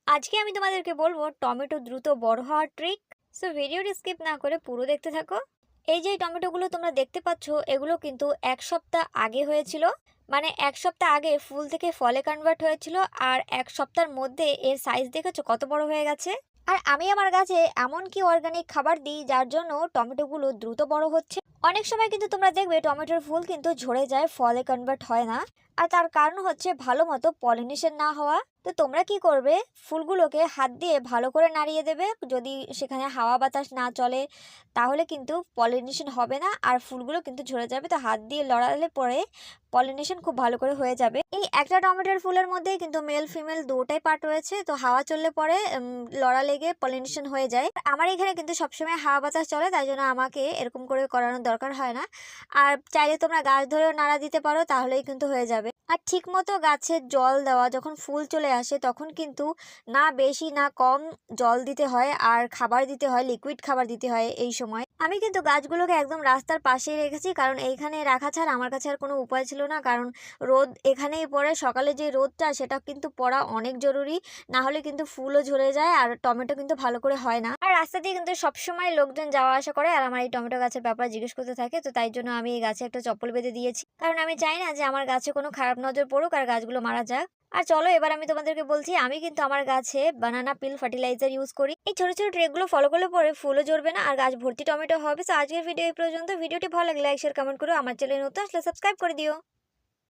আজকে আমি তোমাদেরকে বলবো টমেটো দ্রুত বড় হওয়ার ট্রিক। সো ভিডিওটি স্কিপ না করে পুরো দেখতে থাকো। এই যে টমেটোগুলো তোমরা দেখতে পাচ্ছ, এগুলো কিন্তু 1 সপ্তাহ আগে হয়েছিল। মানে 1 সপ্তাহ আগে ফুল থেকে ফলে কনভার্ট হয়েছিল। আর 1 সপ্তাহের মধ্যে এর সাইজ দেখেছো কত বড় হয়ে গেছে। আর আমি আমার গাছে এমন কি অর্গানিক খাবার দিই যার জন্য টমেটোগুলো দ্রুত বড় হচ্ছে। অনেক সময় কিন্তু তোমরা দেখবে টমেটোর ফুল কিন্তু ঝরে যায়, ফলে কনভার্ট হয় না। আর তার কারণ হচ্ছে ভালো মতো পলিনেশন না হওয়া। তো তোমরা কি করবে, ফুলগুলোকে হাত দিয়ে ভালো করে নাড়িয়ে দেবে। যদি সেখানে হাওয়া বাতাস না চলে তাহলে কিন্তু পলিনেশন হবে না, আর ফুলগুলো কিন্তু ঝরে যাবে। তো হাত দিয়ে লড়ালে পরে পলিনেশন খুব ভালো করে হয়ে যাবে। এই একটা টমেটোর ফুলের মধ্যেই কিন্তু মেল ফিমেল দুটাই পার্ট রয়েছে। তো হাওয়া চললে পরে লড়া লেগে পলিনেশন হয়ে যায়। আমার এখানে কিন্তু সবসময় হাওয়া বাতাস চলে, তাই জন্য আমাকে এরকম করে করানোর দরকার হয় না। আর চাইলে তোমরা গাছ ধরেও নাড়া দিতে পারো, তাহলেই কিন্তু হয়ে যাবে। আর ঠিক মতো গাছে জল দেওয়া, যখন ফুল চলে আসে তখন কিন্তু না বেশি না কম জল দিতে হয়, আর খাবার দিতে হয়, লিকুইড খাবার দিতে হয়। এই সময় আমি কিন্তু গাছগুলোকে একদম রাস্তার পাশেই রেখেছি, কারণ এইখানে রাখা ছাড়া আমার কাছে আর কোনো উপায় ছিল না। কারণ রোদ এখানেই পড়ে, সকালে যে রোদটা সেটা কিন্তু পড়া অনেক জরুরি। না হলে কিন্তু ফুলও ঝরে যায় আর টমেটো কিন্তু ভালো করে হয় না। আর রাস্তা দিয়ে কিন্তু সবসময় লোকজন যাওয়া আসা করে আর আমার এই টমেটো গাছের ব্যাপারে জিজ্ঞেস করতে থাকে। তো তাই জন্য আমি এই গাছে একটা চপ্পল বেঁধে দিয়েছি, কারণ আমি চাই না যে আমার গাছে কোনো খারাপ নজর পড়ুক আর গাছগুলো মারা যাক। আর চলো এবার আমি তোমাদেরকে বলছি, আমি কিন্তু আমার গাছে বানানা পিল ফার্টিলাইজার ইউজ করি। এই ছোট ছোট ট্রিকগুলো ফলো করলে পরে ফুলও ঝরবে না আর গাছ ভর্তি টমেটো হবে। তো আজকের ভিডিও এই পর্যন্ত। ভিডিওটি ভালো লাগলে লাইক শেয়ার কমেন্ট করো। আমার চ্যানেল নতুন আসলে সাবস্ক্রাইব করে দিও।